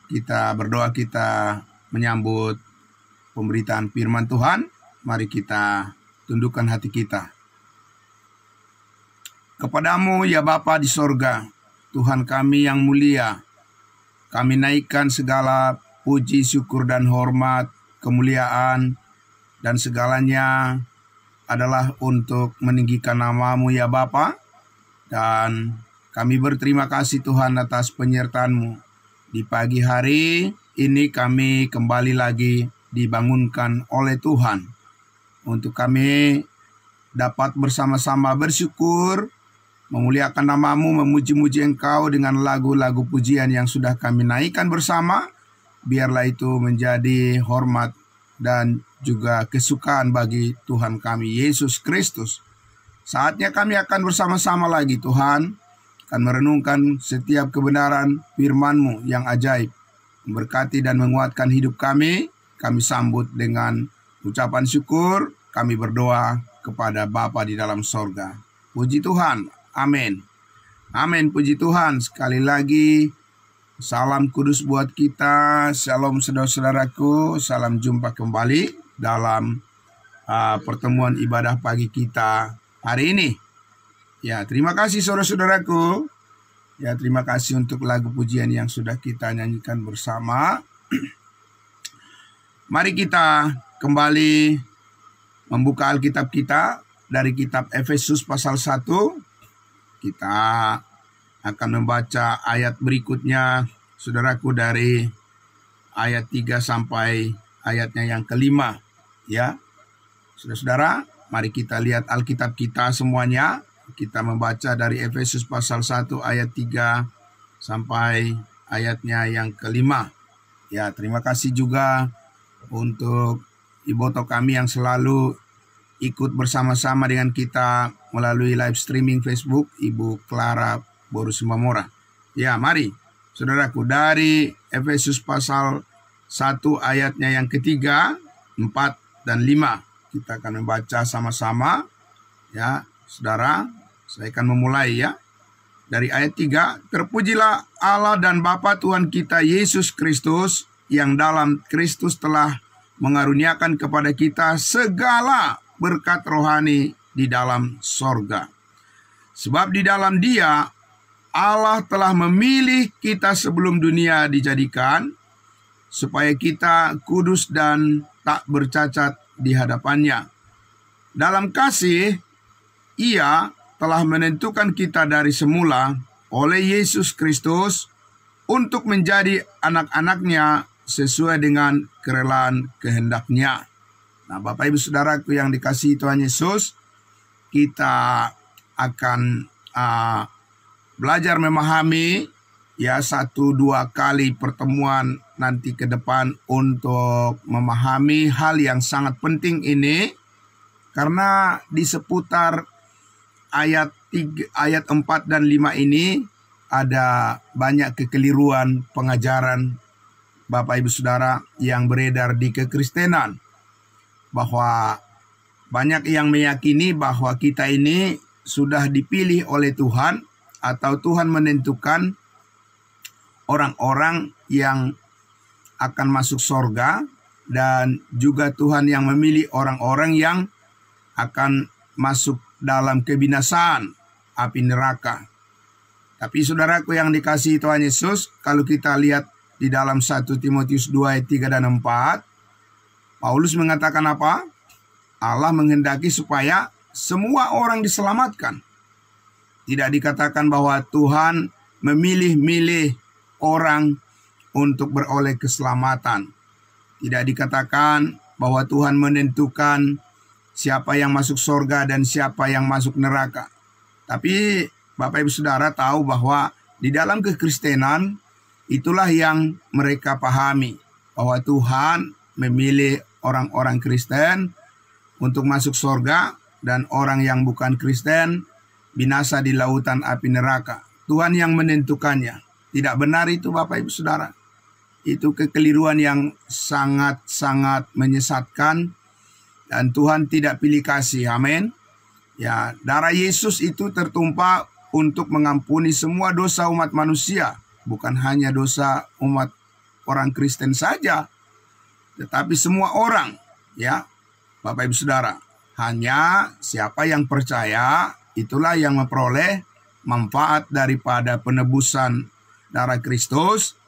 kita berdoa, kita menyambut pemberitaan firman Tuhan. Mari kita tundukkan hati kita. Kepadamu ya Bapa di sorga, Tuhan kami yang mulia, kami naikkan segala puji, syukur, dan hormat, kemuliaan, dan segalanya adalah untuk meninggikan nama-Mu ya Bapa. Dan kami berterima kasih Tuhan atas penyertaan-Mu. Di pagi hari ini kami kembali lagi dibangunkan oleh Tuhan untuk kami dapat bersama-sama bersyukur, memuliakan nama-Mu, memuji-muji Engkau dengan lagu-lagu pujian yang sudah kami naikkan bersama. Biarlah itu menjadi hormat dan juga kesukaan bagi Tuhan kami Yesus Kristus. Saatnya kami akan bersama-sama lagi Tuhan, akan merenungkan setiap kebenaran firman-Mu yang ajaib, memberkati dan menguatkan hidup kami. Kami sambut dengan ucapan syukur, kami berdoa kepada Bapa di dalam sorga. Puji Tuhan, amin. Amin, puji Tuhan. Sekali lagi, salam kudus buat kita. Shalom saudara-saudaraku, salam jumpa kembali dalam pertemuan ibadah pagi kita hari ini. Ya, terima kasih saudara-saudaraku. Ya, terima kasih untuk lagu pujian yang sudah kita nyanyikan bersama. Mari kita kembali membuka Alkitab kita dari kitab Efesus pasal 1. Kita akan membaca ayat berikutnya, saudaraku, dari ayat 3 sampai ayatnya yang kelima. Ya, saudara-saudara, mari kita lihat Alkitab kita semuanya. Kita membaca dari Efesus pasal 1 ayat 3 sampai ayatnya yang kelima. Ya, terima kasih juga untuk iboto kami yang selalu ikut bersama-sama dengan kita melalui live streaming Facebook, Ibu Clara Borusimamora. Ya, mari saudaraku, dari Efesus pasal 1 ayatnya yang ketiga, 4 dan 5. Kita akan membaca sama-sama. Ya, saudara, saya akan memulai ya. Dari ayat 3, terpujilah Allah dan Bapa Tuhan kita Yesus Kristus, yang dalam Kristus telah mengaruniakan kepada kita segala berkat rohani di dalam sorga. Sebab di dalam Dia, Allah telah memilih kita sebelum dunia dijadikan, supaya kita kudus dan tak bercacat di hadapannya. Dalam kasih, Ia telah menentukan kita dari semula oleh Yesus Kristus untuk menjadi anak-anaknya sesuai dengan kerelaan kehendak-Nya. Nah, Bapak Ibu Saudaraku yang dikasihi Tuhan Yesus, kita akan belajar memahami ya 1-2 kali pertemuan nanti ke depan untuk memahami hal yang sangat penting ini, karena di seputar ayat 4 dan 5 ini ada banyak kekeliruan pengajaran Bapak Ibu Saudara yang beredar di kekristenan, bahwa banyak yang meyakini bahwa kita ini sudah dipilih oleh Tuhan, atau Tuhan menentukan orang-orang yang akan masuk sorga, dan juga Tuhan yang memilih orang-orang yang akan masuk dalam kebinasaan api neraka. Tapi saudaraku yang dikasihi Tuhan Yesus, kalau kita lihat di dalam 1 Timotius 2 ayat 3 dan 4, Paulus mengatakan apa? Allah menghendaki supaya semua orang diselamatkan. Tidak dikatakan bahwa Tuhan memilih-milih orang untuk beroleh keselamatan. Tidak dikatakan bahwa Tuhan menentukan siapa yang masuk surga dan siapa yang masuk neraka. Tapi Bapak Ibu Saudara tahu bahwa di dalam kekristenan itulah yang mereka pahami, bahwa Tuhan memilih orang-orang Kristen untuk masuk surga, dan orang yang bukan Kristen binasa di lautan api neraka. Tuhan yang menentukannya. Tidak benar itu Bapak Ibu Saudara. Itu kekeliruan yang sangat-sangat menyesatkan, dan Tuhan tidak pilih kasih. Amin. Ya, darah Yesus itu tertumpah untuk mengampuni semua dosa umat manusia, bukan hanya dosa umat orang Kristen saja, tetapi semua orang, ya, Bapak Ibu Saudara. Hanya siapa yang percaya, itulah yang memperoleh manfaat daripada penebusan darah Kristus.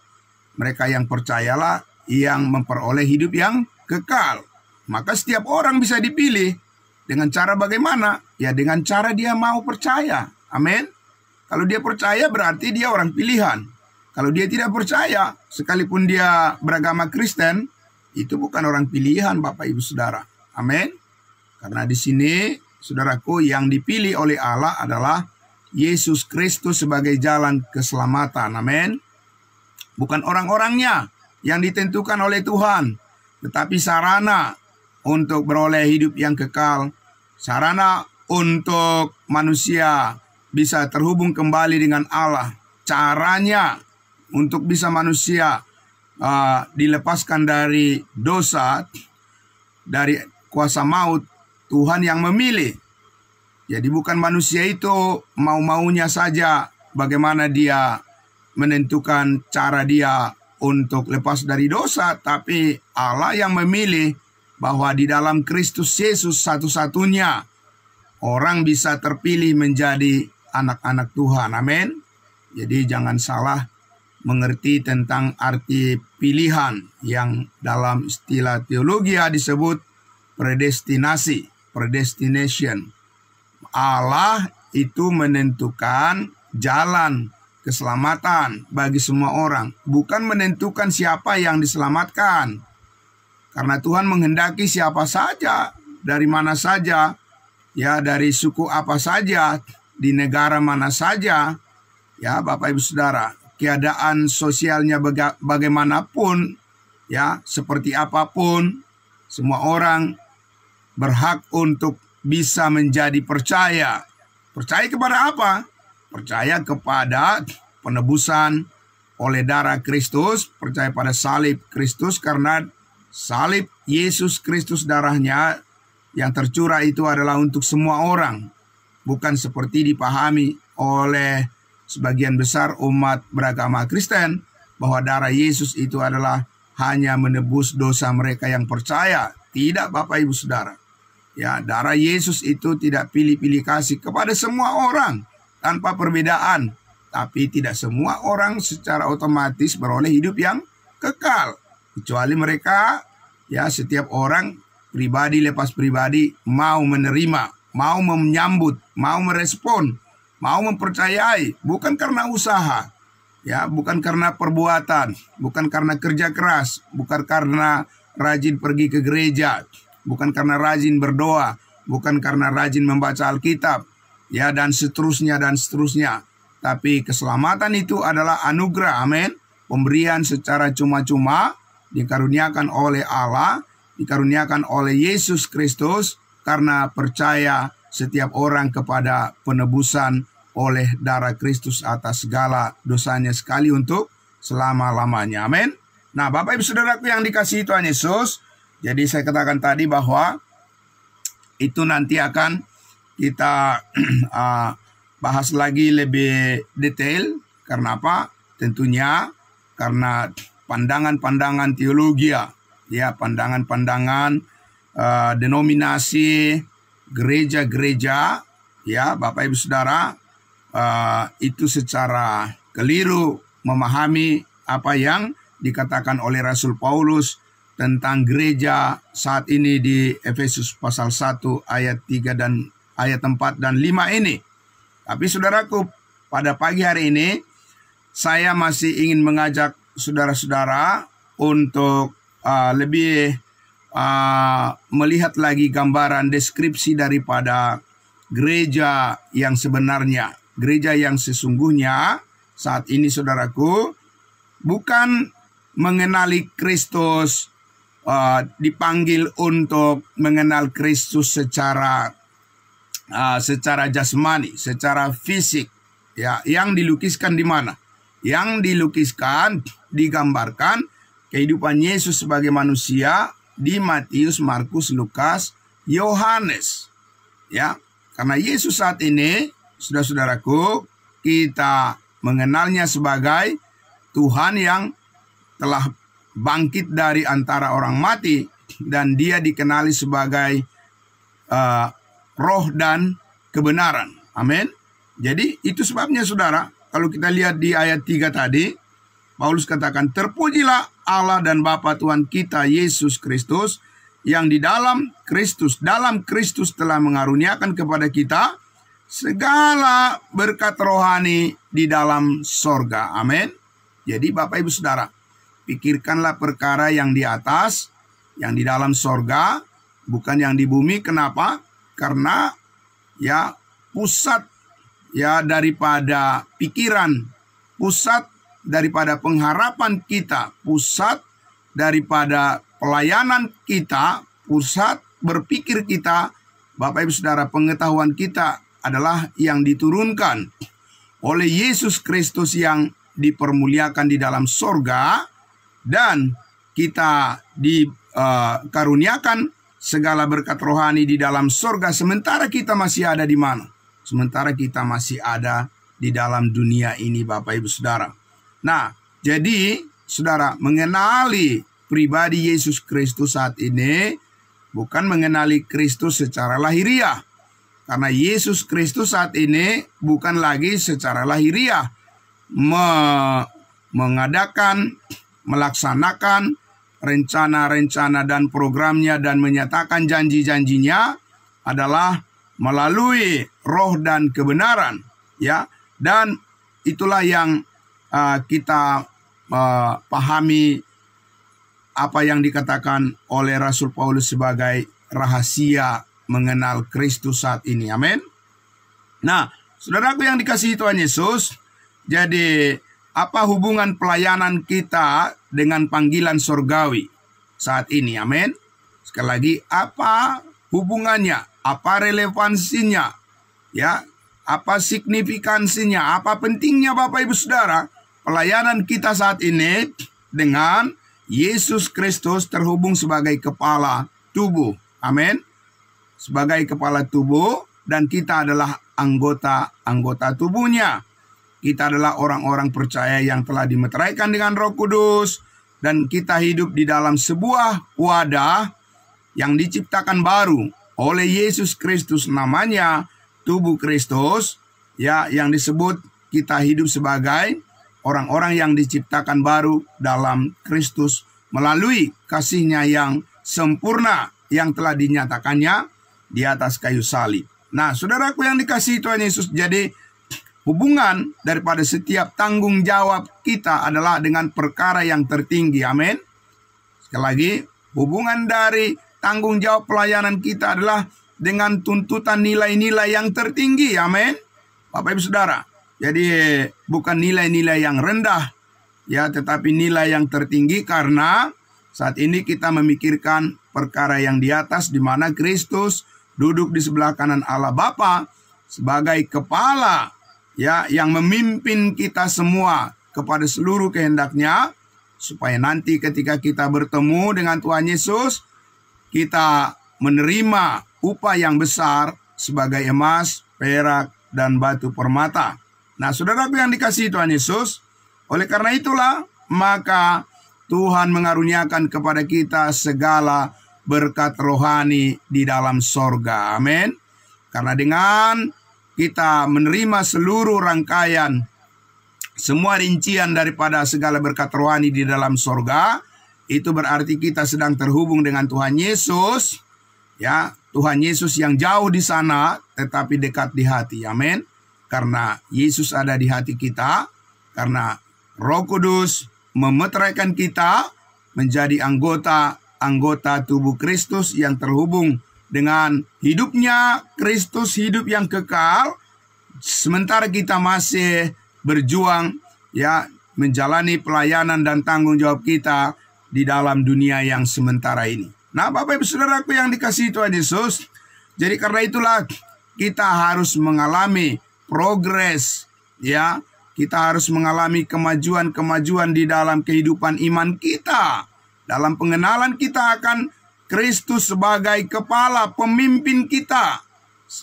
Mereka yang percayalah yang memperoleh hidup yang kekal. Maka setiap orang bisa dipilih. Dengan cara bagaimana? Ya dengan cara dia mau percaya. Amin. Kalau dia percaya berarti dia orang pilihan. Kalau dia tidak percaya, sekalipun dia beragama Kristen, itu bukan orang pilihan, Bapak Ibu Saudara. Amin. Karena di sini, saudaraku, yang dipilih oleh Allah adalah Yesus Kristus sebagai jalan keselamatan. Amin. Bukan orang-orangnya yang ditentukan oleh Tuhan, tetapi sarana untuk beroleh hidup yang kekal, sarana untuk manusia bisa terhubung kembali dengan Allah. Caranya untuk bisa manusia dilepaskan dari dosa, dari kuasa maut, Tuhan yang memilih. Jadi bukan manusia itu mau-maunya saja bagaimana dia menentukan cara dia untuk lepas dari dosa, tapi Allah yang memilih bahwa di dalam Kristus Yesus satu-satunya orang bisa terpilih menjadi anak-anak Tuhan. Amin. Jadi jangan salah mengerti tentang arti pilihan yang dalam istilah teologi disebut predestinasi, predestination. Allah itu menentukan jalan keselamatan bagi semua orang, bukan menentukan siapa yang diselamatkan. Karena Tuhan menghendaki siapa saja, dari mana saja, ya dari suku apa saja, di negara mana saja, ya Bapak Ibu Saudara, keadaan sosialnya bagaimanapun, ya seperti apapun, semua orang berhak untuk bisa menjadi percaya. Percaya kepada apa? Percaya kepada penebusan oleh darah Kristus, percaya pada salib Kristus, karena salib Yesus Kristus darahnya yang tercurah itu adalah untuk semua orang. Bukan seperti dipahami oleh sebagian besar umat beragama Kristen, bahwa darah Yesus itu adalah hanya menebus dosa mereka yang percaya. Tidak, Bapak Ibu Saudara. Ya, darah Yesus itu tidak pilih-pilih kasih kepada semua orang tanpa perbedaan. Tapi tidak semua orang secara otomatis beroleh hidup yang kekal. Kecuali mereka, ya setiap orang pribadi lepas pribadi mau menerima, mau menyambut, mau merespon, mau mempercayai, bukan karena usaha, ya, bukan karena perbuatan, bukan karena kerja keras, bukan karena rajin pergi ke gereja, bukan karena rajin berdoa, bukan karena rajin membaca Alkitab, ya dan seterusnya dan seterusnya. Tapi keselamatan itu adalah anugerah, amin. Pemberian secara cuma-cuma, dikaruniakan oleh Allah, dikaruniakan oleh Yesus Kristus, karena percaya setiap orang kepada penebusan oleh darah Kristus atas segala dosanya sekali untuk selama-lamanya. Amin. Nah, Bapak Ibu Saudaraku yang dikasihi Tuhan Yesus, jadi saya katakan tadi bahwa itu nanti akan kita bahas lagi lebih detail. Karena apa? Tentunya karena pandangan-pandangan teologi, ya pandangan-pandangan denominasi gereja-gereja, ya Bapak Ibu Saudara, itu secara keliru memahami apa yang dikatakan oleh Rasul Paulus tentang gereja saat ini di Efesus pasal 1 ayat 3 dan ayat 4 dan 5 ini. Tapi saudaraku, pada pagi hari ini saya masih ingin mengajak saudara-saudara untuk lebih melihat lagi gambaran deskripsi daripada gereja yang sebenarnya. Gereja yang sesungguhnya saat ini saudaraku bukan mengenali Kristus, dipanggil untuk mengenal Kristus secara jasmani, secara fisik, ya, yang dilukiskan di mana? Yang dilukiskan, digambarkan kehidupan Yesus sebagai manusia di Matius, Markus, Lukas, Yohanes. Ya, karena Yesus saat ini, saudara-saudaraku, kita mengenalnya sebagai Tuhan yang telah bangkit dari antara orang mati, dan dia dikenali sebagai roh dan kebenaran. Amin. Jadi itu sebabnya saudara, kalau kita lihat di ayat 3 tadi, Paulus katakan, terpujilah Allah dan Bapa Tuhan kita Yesus Kristus, yang di dalam Kristus telah mengaruniakan kepada kita segala berkat rohani di dalam sorga. Amin. Jadi Bapak Ibu Saudara, pikirkanlah perkara yang di atas, yang di dalam sorga, bukan yang di bumi. Kenapa? Karena ya pusat ya daripada pikiran, pusat daripada pengharapan kita, pusat daripada pelayanan kita, pusat berpikir kita, Bapak Ibu Saudara, pengetahuan kita adalah yang diturunkan oleh Yesus Kristus yang dipermuliakan di dalam sorga, dan kita dikaruniakan segala berkat rohani di dalam sorga, sementara kita masih ada di mana? Sementara kita masih ada di dalam dunia ini, Bapak Ibu Saudara. Nah, jadi saudara, mengenali pribadi Yesus Kristus saat ini bukan mengenali Kristus secara lahiriah. Karena Yesus Kristus saat ini bukan lagi secara lahiriah mengadakan, melaksanakan rencana-rencana dan programnya dan menyatakan janji-janjinya adalah melalui roh dan kebenaran, ya. Dan itulah yang kita pahami apa yang dikatakan oleh Rasul Paulus sebagai rahasia mengenal Kristus saat ini. Amin. Nah, saudaraku yang dikasihi Tuhan Yesus, jadi apa hubungan pelayanan kita dengan panggilan sorgawi saat ini? Amin. Sekali lagi, apa hubungannya? Apa relevansinya? Ya, apa signifikansinya? Apa pentingnya Bapak Ibu Saudara pelayanan kita saat ini dengan Yesus Kristus terhubung sebagai kepala tubuh? Amin. Sebagai kepala tubuh, dan kita adalah anggota tubuhnya. Kita adalah orang-orang percaya yang telah dimeteraikan dengan Roh Kudus, dan kita hidup di dalam sebuah wadah yang diciptakan baru oleh Yesus Kristus, namanya tubuh Kristus, ya, yang disebut kita hidup sebagai orang-orang yang diciptakan baru dalam Kristus melalui kasih-Nya yang sempurna yang telah dinyatakannya di atas kayu salib. Nah, saudaraku yang dikasihi Tuhan Yesus, jadi hubungan daripada setiap tanggung jawab kita adalah dengan perkara yang tertinggi. Amin. Sekali lagi, hubungan dari tanggung jawab pelayanan kita adalah dengan tuntutan nilai-nilai yang tertinggi. Amin. Bapak Ibu Saudara, jadi bukan nilai-nilai yang rendah, ya, tetapi nilai yang tertinggi, karena saat ini kita memikirkan perkara yang di atas, di mana Kristus duduk di sebelah kanan Allah Bapa sebagai kepala, ya, yang memimpin kita semua kepada seluruh kehendak-Nya, supaya nanti ketika kita bertemu dengan Tuhan Yesus, kita menerima upah yang besar sebagai emas, perak, dan batu permata. Nah, saudaraku yang dikasihi Tuhan Yesus, oleh karena itulah maka Tuhan mengaruniakan kepada kita segala berkat rohani di dalam sorga. Amin. Karena dengan kita menerima seluruh rangkaian, semua rincian daripada segala berkat rohani di dalam sorga, itu berarti kita sedang terhubung dengan Tuhan Yesus, ya, Tuhan Yesus yang jauh di sana tetapi dekat di hati. Amin. Karena Yesus ada di hati kita, karena Roh Kudus memeteraikan kita menjadi anggota tubuh Kristus yang terhubung dengan hidupnya Kristus, hidup yang kekal, sementara kita masih berjuang, ya, menjalani pelayanan dan tanggung jawab kita di dalam dunia yang sementara ini. Nah, Bapak Ibu Saudaraku yang dikasihi Tuhan Yesus, jadi karena itulah kita harus mengalami progres, ya, kita harus mengalami kemajuan-kemajuan di dalam kehidupan iman kita, dalam pengenalan kita akan Kristus sebagai kepala pemimpin kita,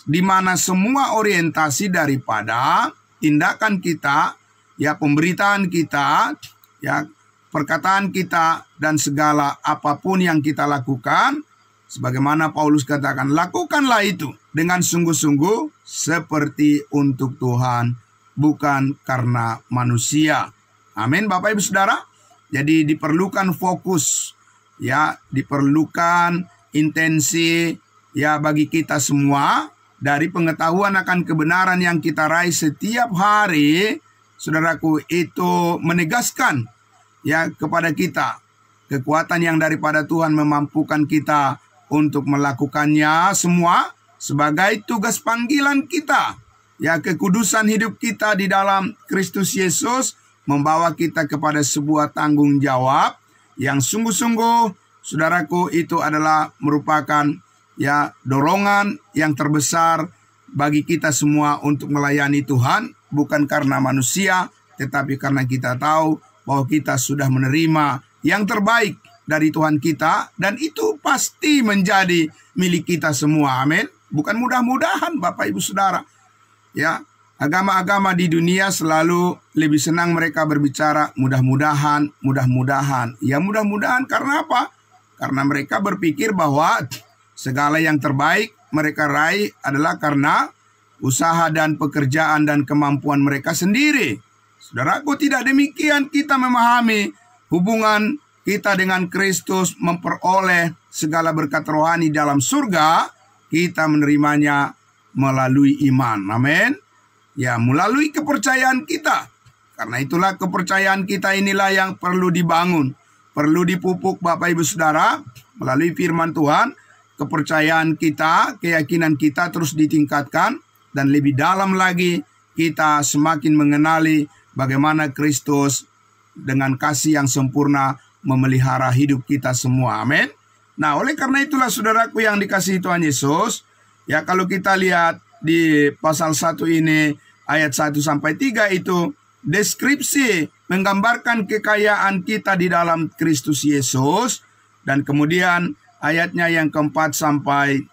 di mana semua orientasi daripada tindakan kita, ya, pemberitaan kita, ya, perkataan kita, dan segala apapun yang kita lakukan, sebagaimana Paulus katakan, lakukanlah itu dengan sungguh-sungguh seperti untuk Tuhan, bukan karena manusia. Amin, Bapak Ibu Saudara. Jadi diperlukan fokus, ya, diperlukan intensi, ya, bagi kita semua dari pengetahuan akan kebenaran yang kita raih setiap hari. Saudaraku, itu menegaskan, ya, kepada kita kekuatan yang daripada Tuhan memampukan kita untuk melakukannya semua sebagai tugas panggilan kita. Ya, kekudusan hidup kita di dalam Kristus Yesus membawa kita kepada sebuah tanggung jawab yang sungguh-sungguh, saudaraku, itu adalah merupakan, ya, dorongan yang terbesar bagi kita semua untuk melayani Tuhan, bukan karena manusia, tetapi karena kita tahu bahwa kita sudah menerima yang terbaik dari Tuhan kita, dan itu pasti menjadi milik kita semua. Amin. Bukan mudah-mudahan, Bapak Ibu Saudara. Ya, agama-agama di dunia selalu lebih senang mereka berbicara mudah-mudahan, mudah-mudahan. Ya, mudah-mudahan karena apa? Karena mereka berpikir bahwa segala yang terbaik mereka raih adalah karena usaha dan pekerjaan dan kemampuan mereka sendiri. Saudaraku, tidak demikian kita memahami hubungan kita dengan Kristus, memperoleh segala berkat rohani dalam surga. Kita menerimanya melalui iman. Amin. Ya, melalui kepercayaan kita. Karena itulah kepercayaan kita inilah yang perlu dibangun, perlu dipupuk, Bapak Ibu Saudara, melalui firman Tuhan. Kepercayaan kita, keyakinan kita terus ditingkatkan, dan lebih dalam lagi kita semakin mengenali bagaimana Kristus dengan kasih yang sempurna memelihara hidup kita semua. Amin. Nah, oleh karena itulah saudaraku yang dikasihi Tuhan Yesus, ya, kalau kita lihat di pasal 1 ini ayat 1-3 itu deskripsi menggambarkan kekayaan kita di dalam Kristus Yesus, dan kemudian ayatnya yang keempat sampai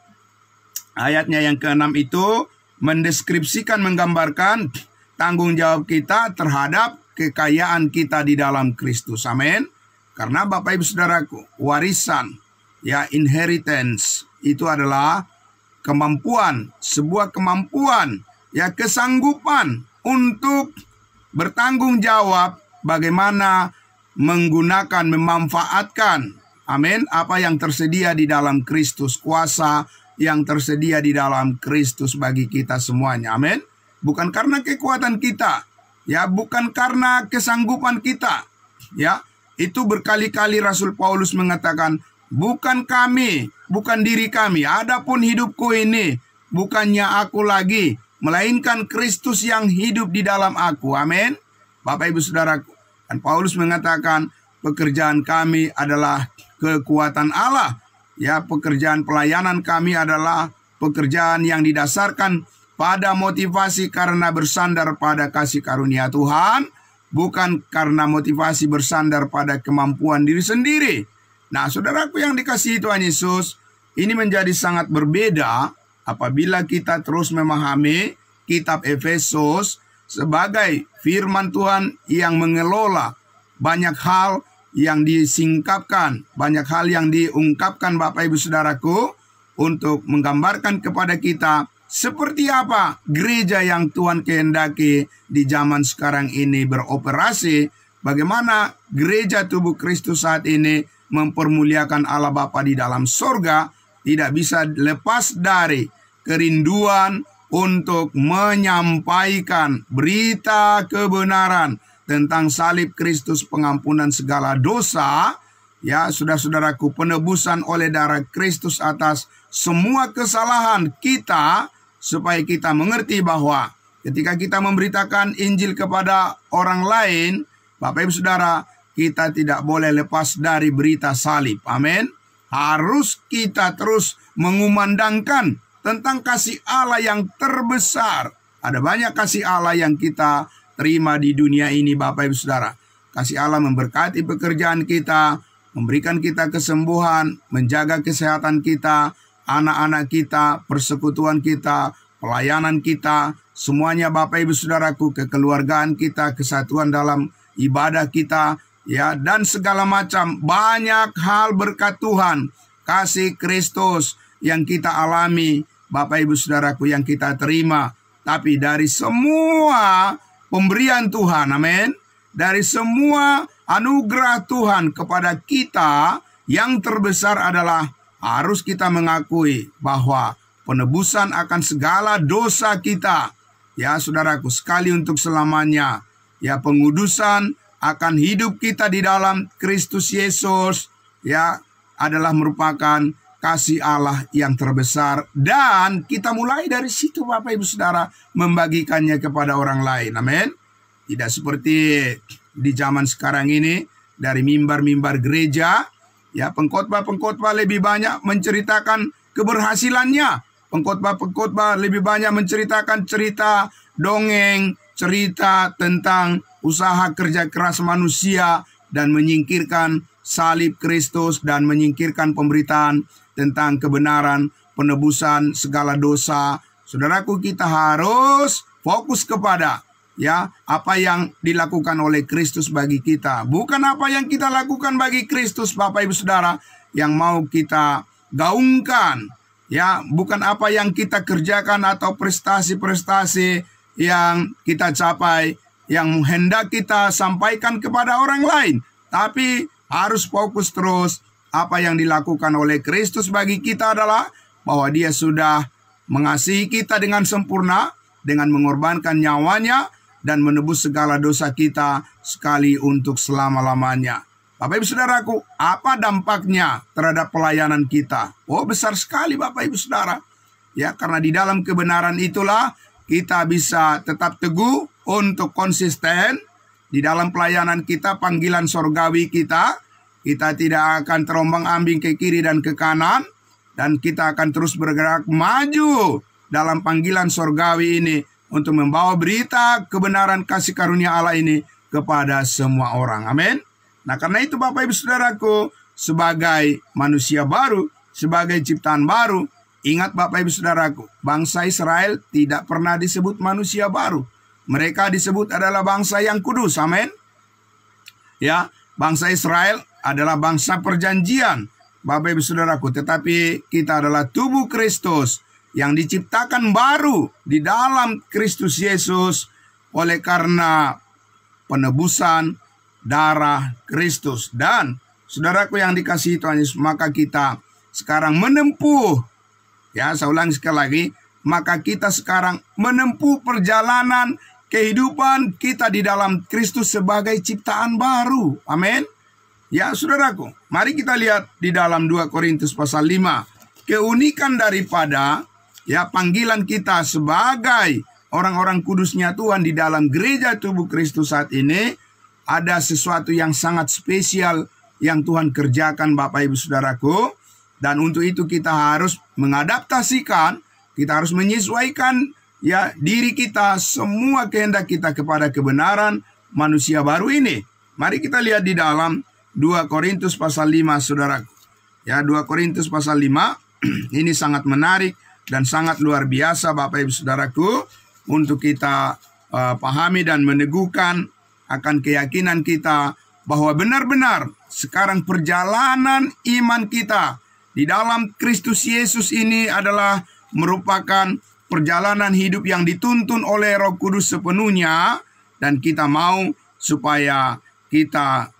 ayatnya yang keenam itu mendeskripsikan, menggambarkan tanggung jawab kita terhadap kekayaan kita di dalam Kristus. Amin. Karena Bapak Ibu Saudaraku, warisan, ya, inheritance itu adalah kemampuan, sebuah kemampuan, ya, kesanggupan untuk bertanggung jawab bagaimana menggunakan, memanfaatkan, amin, apa yang tersedia di dalam Kristus, kuasa yang tersedia di dalam Kristus bagi kita semuanya. Amin. Bukan karena kekuatan kita, ya, bukan karena kesanggupan kita, ya. Itu berkali-kali Rasul Paulus mengatakan, bukan kami, bukan diri kami, adapun hidupku ini bukannya aku lagi, melainkan Kristus yang hidup di dalam aku. Amin. Bapak Ibu Saudaraku, dan Paulus mengatakan pekerjaan kami adalah kekuatan Allah. Ya, pekerjaan pelayanan kami adalah pekerjaan yang didasarkan pada motivasi karena bersandar pada kasih karunia Tuhan, bukan karena motivasi bersandar pada kemampuan diri sendiri. Nah, saudaraku yang dikasihi Tuhan Yesus, ini menjadi sangat berbeda apabila kita terus memahami kitab Efesus sebagai firman Tuhan yang mengelola banyak hal yang disingkapkan, banyak hal yang diungkapkan, Bapak Ibu Saudaraku, untuk menggambarkan kepada kita seperti apa gereja yang Tuhan kehendaki di zaman sekarang ini beroperasi, bagaimana gereja tubuh Kristus saat ini mempermuliakan Allah Bapa di dalam sorga, tidak bisa lepas dari kerinduan untuk menyampaikan berita kebenaran tentang salib Kristus, pengampunan segala dosa, ya, saudara-saudaraku, penebusan oleh darah Kristus atas semua kesalahan kita, supaya kita mengerti bahwa ketika kita memberitakan Injil kepada orang lain, Bapak Ibu Saudara, kita tidak boleh lepas dari berita salib. Amin. Harus kita terus mengumandangkan tentang kasih Allah yang terbesar. Ada banyak kasih Allah yang kita terima di dunia ini, Bapak Ibu Saudara. Kasih Allah memberkati pekerjaan kita, memberikan kita kesembuhan, menjaga kesehatan kita, anak-anak kita, persekutuan kita, pelayanan kita, semuanya Bapak Ibu Saudaraku, kekeluargaan kita, kesatuan dalam ibadah kita, ya, dan segala macam banyak hal berkat Tuhan, kasih Kristus yang kita alami, Bapak Ibu Saudaraku, yang kita terima. Tapi dari semua pemberian Tuhan, amin, dari semua anugerah Tuhan kepada kita, yang terbesar adalah harus kita mengakui bahwa penebusan akan segala dosa kita, ya saudaraku, sekali untuk selamanya. Ya, pengudusan akan hidup kita di dalam Kristus Yesus, ya, adalah merupakan kasih Allah yang terbesar. Dan kita mulai dari situ, Bapak Ibu Saudara, membagikannya kepada orang lain. Amin. Tidak seperti di zaman sekarang ini, dari mimbar-mimbar gereja, ya, pengkhotbah-pengkhotbah lebih banyak menceritakan keberhasilannya. Pengkhotbah-pengkhotbah lebih banyak menceritakan cerita dongeng, cerita tentang usaha kerja keras manusia, dan menyingkirkan salib Kristus, dan menyingkirkan pemberitaan tentang kebenaran, penebusan segala dosa. Saudaraku, kita harus fokus kepada, ya, apa yang dilakukan oleh Kristus bagi kita, bukan apa yang kita lakukan bagi Kristus, Bapak Ibu Saudara, yang mau kita gaungkan, ya, bukan apa yang kita kerjakan atau prestasi-prestasi yang kita capai, yang hendak kita sampaikan kepada orang lain, tapi harus fokus terus. Apa yang dilakukan oleh Kristus bagi kita adalah bahwa Dia sudah mengasihi kita dengan sempurna, dengan mengorbankan nyawanya dan menebus segala dosa kita sekali untuk selama-lamanya. Bapak Ibu Saudaraku, apa dampaknya terhadap pelayanan kita? Oh, besar sekali Bapak Ibu Saudara. Ya, karena di dalam kebenaran itulah kita bisa tetap teguh untuk konsisten di dalam pelayanan kita, panggilan sorgawi kita. Kita tidak akan terombang-ambing ke kiri dan ke kanan, dan kita akan terus bergerak maju dalam panggilan sorgawi ini untuk membawa berita kebenaran kasih karunia Allah ini kepada semua orang. Amin. Nah, karena itu Bapak Ibu Saudaraku, sebagai manusia baru, sebagai ciptaan baru, ingat Bapak Ibu Saudaraku, bangsa Israel tidak pernah disebut manusia baru. Mereka disebut adalah bangsa yang kudus. Amin. Ya, bangsa Israel adalah bangsa perjanjian, Bapak Ibu Saudaraku, tetapi kita adalah tubuh Kristus yang diciptakan baru di dalam Kristus Yesus oleh karena penebusan darah Kristus. Dan saudaraku yang dikasihi Tuhan Yesus, maka kita sekarang menempuh, ya, saya ulangi sekali lagi, maka kita sekarang menempuh perjalanan kehidupan kita di dalam Kristus sebagai ciptaan baru. Amin. Ya, saudaraku, mari kita lihat di dalam 2 Korintus pasal 5. Keunikan daripada, ya, panggilan kita sebagai orang-orang kudusnya Tuhan di dalam gereja tubuh Kristus saat ini, ada sesuatu yang sangat spesial yang Tuhan kerjakan Bapak Ibu Saudaraku. Dan untuk itu kita harus mengadaptasikan, kita harus menyesuaikan, ya, diri kita, semua kehendak kita kepada kebenaran manusia baru ini. Mari kita lihat di dalam 2 Korintus pasal 5, saudaraku. Ya, 2 Korintus pasal 5 ini sangat menarik dan sangat luar biasa Bapak Ibu Saudaraku, untuk kita pahami dan meneguhkan akan keyakinan kita bahwa benar-benar sekarang perjalanan iman kita di dalam Kristus Yesus ini adalah merupakan perjalanan hidup yang dituntun oleh Roh Kudus sepenuhnya, dan kita mau supaya kita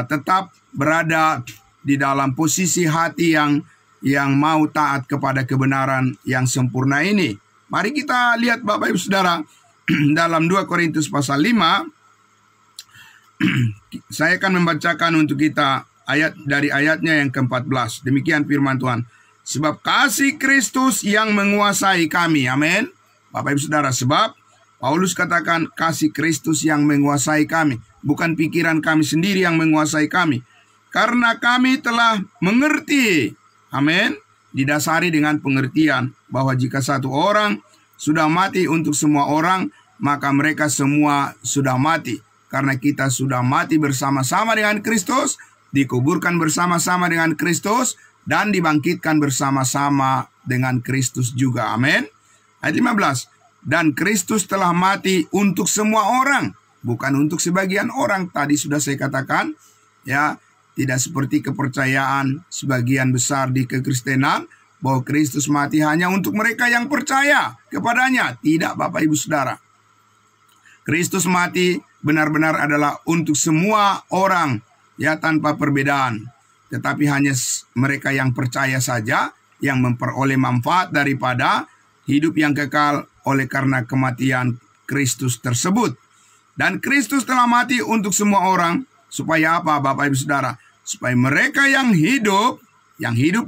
tetap berada di dalam posisi hati yang mau taat kepada kebenaran yang sempurna ini. Mari kita lihat Bapak Ibu Saudara dalam 2 Korintus pasal 5. Saya akan membacakan untuk kita ayat dari ayatnya yang ke-14. Demikian firman Tuhan. Sebab kasih Kristus yang menguasai kami. Amin. Bapak Ibu Saudara, sebab Paulus katakan kasih Kristus yang menguasai kami. Bukan pikiran kami sendiri yang menguasai kami. Karena kami telah mengerti. Amin. Didasari dengan pengertian bahwa jika satu orang sudah mati untuk semua orang, maka mereka semua sudah mati. Karena kita sudah mati bersama-sama dengan Kristus, dikuburkan bersama-sama dengan Kristus, dan dibangkitkan bersama-sama dengan Kristus juga. Amin. Ayat 15. Dan Kristus telah mati untuk semua orang, bukan untuk sebagian orang. Tadi sudah saya katakan, ya, tidak seperti kepercayaan sebagian besar di kekristenan bahwa Kristus mati hanya untuk mereka yang percaya kepadanya. Tidak, Bapak Ibu Saudara. Kristus mati benar-benar adalah untuk semua orang, ya, tanpa perbedaan. Tetapi hanya mereka yang percaya saja yang memperoleh manfaat daripada hidup yang kekal oleh karena kematian Kristus tersebut. Dan Kristus telah mati untuk semua orang. Supaya apa, Bapak Ibu Saudara? Supaya mereka yang hidup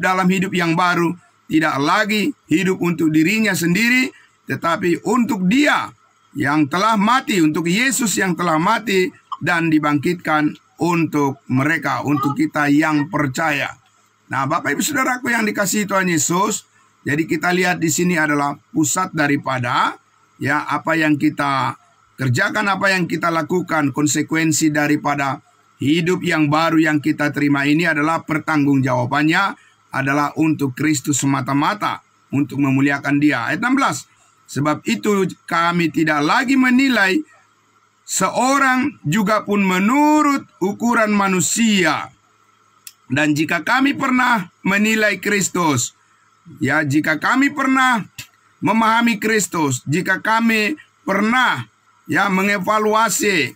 dalam hidup yang baru, tidak lagi hidup untuk dirinya sendiri, tetapi untuk Dia yang telah mati, untuk Yesus yang telah mati dan dibangkitkan untuk mereka, untuk kita yang percaya. Nah, Bapak Ibu Saudaraku yang dikasihi Tuhan Yesus, jadi kita lihat di sini adalah pusat daripada, ya, apa yang kita kerjakan, apa yang kita lakukan, konsekuensi daripada hidup yang baru yang kita terima ini adalah pertanggungjawabannya adalah untuk Kristus semata-mata, untuk memuliakan Dia. Ayat 16. Sebab itu kami tidak lagi menilai seorang juga pun menurut ukuran manusia. Dan jika kami pernah menilai Kristus, ya, jika kami pernah memahami Kristus, jika kami pernah, ya, mengevaluasi,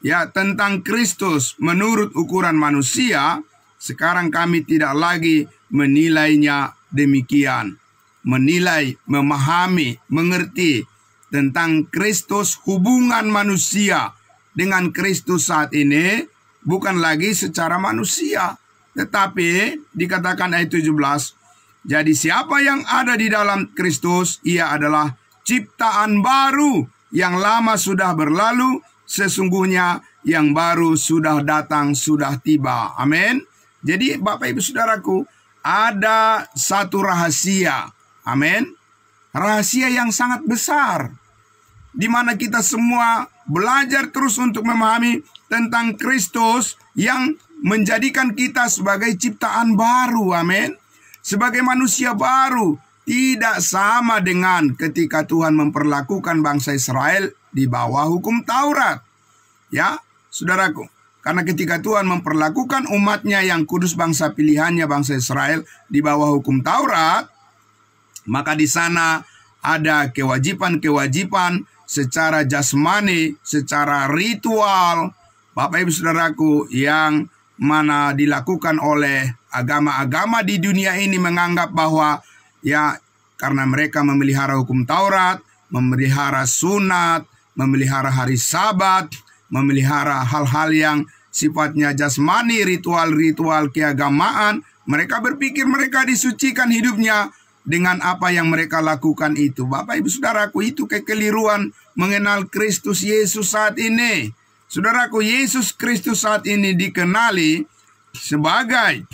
ya, tentang Kristus menurut ukuran manusia, sekarang kami tidak lagi menilainya demikian. Menilai, memahami, mengerti tentang Kristus, hubungan manusia dengan Kristus saat ini bukan lagi secara manusia, tetapi dikatakan ayat 17, jadi siapa yang ada di dalam Kristus, ia adalah ciptaan baru, yang lama sudah berlalu, sesungguhnya yang baru sudah datang, sudah tiba. Amin. Jadi Bapak Ibu Saudaraku, ada satu rahasia. Amin. Rahasia yang sangat besar, di mana kita semua belajar terus untuk memahami tentang Kristus yang menjadikan kita sebagai ciptaan baru. Amin. Sebagai manusia baru, tidak sama dengan ketika Tuhan memperlakukan bangsa Israel di bawah hukum Taurat. Ya, saudaraku, karena ketika Tuhan memperlakukan umatnya yang kudus, bangsa pilihannya, bangsa Israel, di bawah hukum Taurat, maka di sana ada kewajiban-kewajiban secara jasmani, secara ritual, Bapak Ibu Saudaraku, yang mana dilakukan oleh agama-agama di dunia ini menganggap bahwa, ya, karena mereka memelihara hukum Taurat, memelihara sunat, memelihara hari Sabat, memelihara hal-hal yang sifatnya jasmani, ritual-ritual keagamaan, mereka berpikir mereka disucikan hidupnya dengan apa yang mereka lakukan itu. Bapak Ibu Saudaraku, itu kekeliruan mengenal Kristus Yesus saat ini. Saudaraku, Yesus Kristus saat ini dikenali sebagai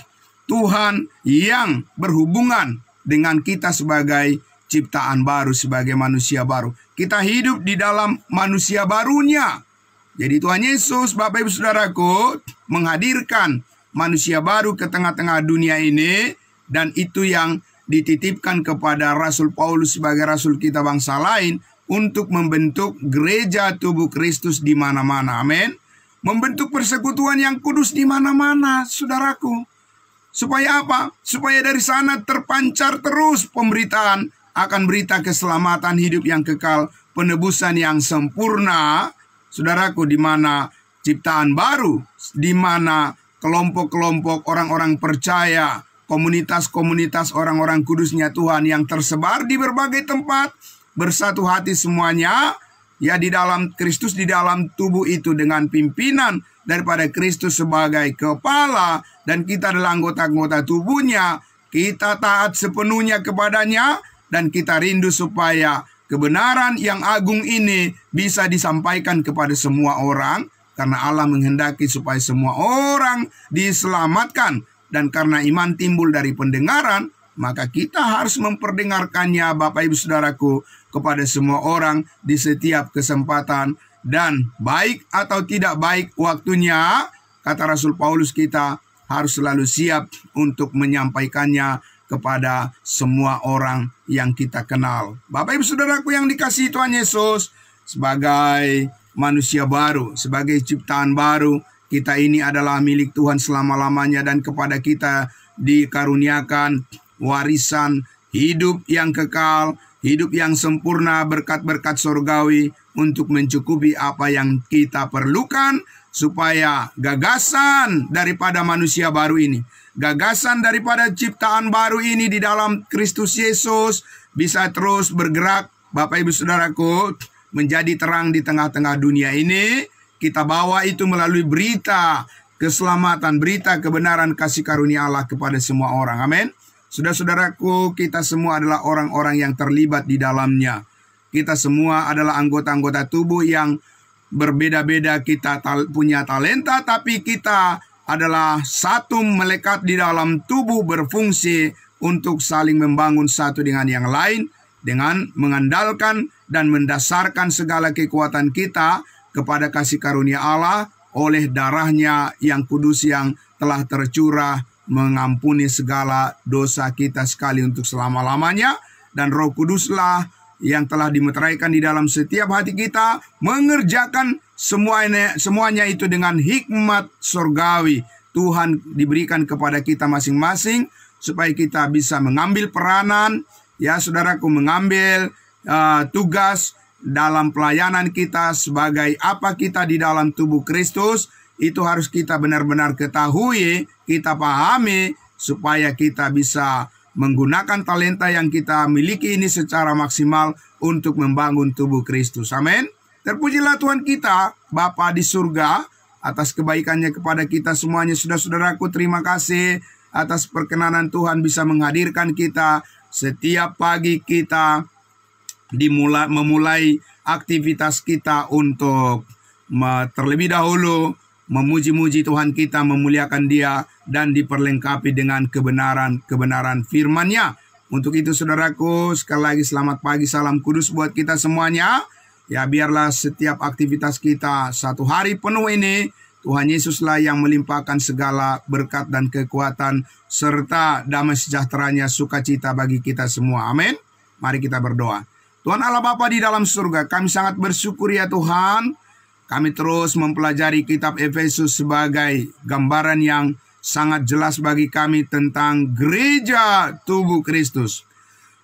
Tuhan yang berhubungan dengan kita sebagai ciptaan baru, sebagai manusia baru. Kita hidup di dalam manusia barunya. Jadi Tuhan Yesus, Bapak Ibu Saudaraku, menghadirkan manusia baru ke tengah-tengah dunia ini, dan itu yang dititipkan kepada Rasul Paulus sebagai rasul kita bangsa lain untuk membentuk gereja tubuh Kristus di mana-mana. Amin. Membentuk persekutuan yang kudus di mana-mana, saudaraku. Supaya apa? Supaya dari sana terpancar terus pemberitaan akan berita keselamatan hidup yang kekal, penebusan yang sempurna, saudaraku, di mana ciptaan baru, di mana kelompok-kelompok orang-orang percaya, komunitas-komunitas orang-orang kudusnya Tuhan yang tersebar di berbagai tempat, bersatu hati semuanya, ya, di dalam Kristus, di dalam tubuh itu dengan pimpinan daripada Kristus sebagai kepala, dan kita adalah anggota-anggota tubuhnya. Kita taat sepenuhnya kepadanya, dan kita rindu supaya kebenaran yang agung ini bisa disampaikan kepada semua orang, karena Allah menghendaki supaya semua orang diselamatkan. Dan karena iman timbul dari pendengaran, maka kita harus memperdengarkannya, Bapak Ibu Saudaraku, kepada semua orang di setiap kesempatan. Dan baik atau tidak baik waktunya, kata Rasul Paulus, kita harus selalu siap untuk menyampaikannya kepada semua orang yang kita kenal. Bapak Ibu Saudaraku yang dikasihi Tuhan Yesus, sebagai manusia baru, sebagai ciptaan baru. Kita ini adalah milik Tuhan selama-lamanya, dan kepada kita dikaruniakan warisan hidup yang kekal, hidup yang sempurna, berkat-berkat surgawi untuk mencukupi apa yang kita perlukan, supaya gagasan daripada manusia baru ini, gagasan daripada ciptaan baru ini di dalam Kristus Yesus bisa terus bergerak, Bapak Ibu Saudaraku, menjadi terang di tengah-tengah dunia ini. Kita bawa itu melalui berita keselamatan, berita kebenaran kasih karunia Allah kepada semua orang. Amin. Saudara-saudaraku, kita semua adalah orang-orang yang terlibat di dalamnya. Kita semua adalah anggota-anggota tubuh yang berbeda-beda. Kita punya talenta, tapi kita adalah satu melekat di dalam tubuh, berfungsi untuk saling membangun satu dengan yang lain, dengan mengandalkan dan mendasarkan segala kekuatan kita kepada kasih karunia Allah oleh darahnya yang kudus yang telah tercurah mengampuni segala dosa kita sekali untuk selama-lamanya. Dan Roh Kuduslah yang telah dimeteraikan di dalam setiap hati kita mengerjakan semuanya itu dengan hikmat surgawi. Tuhan diberikan kepada kita masing-masing supaya kita bisa mengambil peranan, ya saudaraku, mengambil tugas dalam pelayanan kita sebagai apa kita di dalam tubuh Kristus. Itu harus kita benar-benar ketahui, kita pahami, supaya kita bisa menggunakan talenta yang kita miliki ini secara maksimal untuk membangun tubuh Kristus. Amin. Terpujilah Tuhan kita, Bapa di surga, atas kebaikannya kepada kita semuanya. Saudara-saudaraku, terima kasih atas perkenanan Tuhan bisa menghadirkan kita setiap pagi kita memulai aktivitas kita untuk terlebih dahulu memuji-muji Tuhan kita, memuliakan Dia, dan diperlengkapi dengan kebenaran firman-Nya. Untuk itu saudaraku, sekali lagi selamat pagi, salam kudus buat kita semuanya. Ya, biarlah setiap aktivitas kita satu hari penuh ini, Tuhan Yesuslah yang melimpahkan segala berkat dan kekuatan, serta damai sejahteranya, sukacita bagi kita semua. Amin. Mari kita berdoa. Tuhan Allah Bapa di dalam surga, kami sangat bersyukur ya Tuhan. Kami terus mempelajari kitab Efesus sebagai gambaran yang sangat jelas bagi kami tentang gereja tubuh Kristus.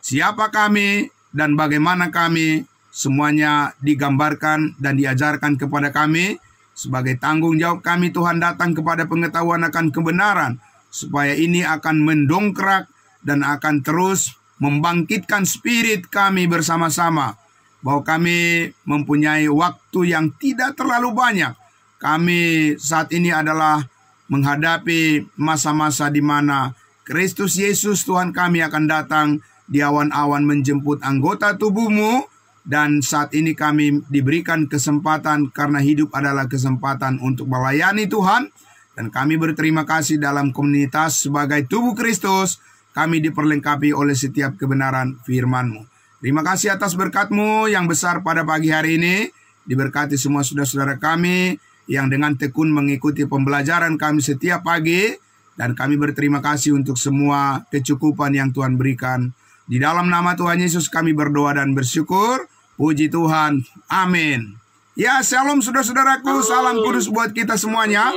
Siapa kami dan bagaimana kami, semuanya digambarkan dan diajarkan kepada kami. Sebagai tanggung jawab kami, Tuhan datang kepada pengetahuan akan kebenaran, supaya ini akan mendongkrak dan akan terus membangkitkan spirit kami bersama-sama, bahwa kami mempunyai waktu yang tidak terlalu banyak. Kami saat ini adalah menghadapi masa-masa di mana Kristus Yesus Tuhan kami akan datang di awan-awan menjemput anggota tubuhmu. Dan saat ini kami diberikan kesempatan, karena hidup adalah kesempatan untuk melayani Tuhan. Dan kami berterima kasih dalam komunitas sebagai tubuh Kristus, kami diperlengkapi oleh setiap kebenaran firman-Mu. Terima kasih atas berkat-Mu yang besar pada pagi hari ini. Diberkati semua saudara-saudara kami yang dengan tekun mengikuti pembelajaran kami setiap pagi. Dan kami berterima kasih untuk semua kecukupan yang Tuhan berikan. Di dalam nama Tuhan Yesus kami berdoa dan bersyukur. Puji Tuhan. Amin. Ya, shalom saudara-saudaraku. Salam kudus buat kita semuanya.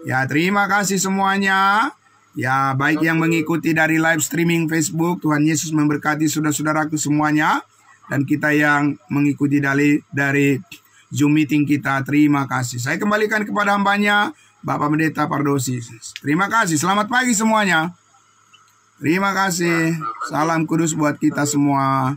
Ya, terima kasih semuanya. Ya, baik yang mengikuti dari live streaming Facebook, Tuhan Yesus memberkati saudara-saudaraku semuanya. Dan kita yang mengikuti dari Zoom meeting kita, terima kasih. Saya kembalikan kepada hambanya, Bapak Pendeta Pardosi. Terima kasih, selamat pagi semuanya. Terima kasih, salam kudus buat kita semua.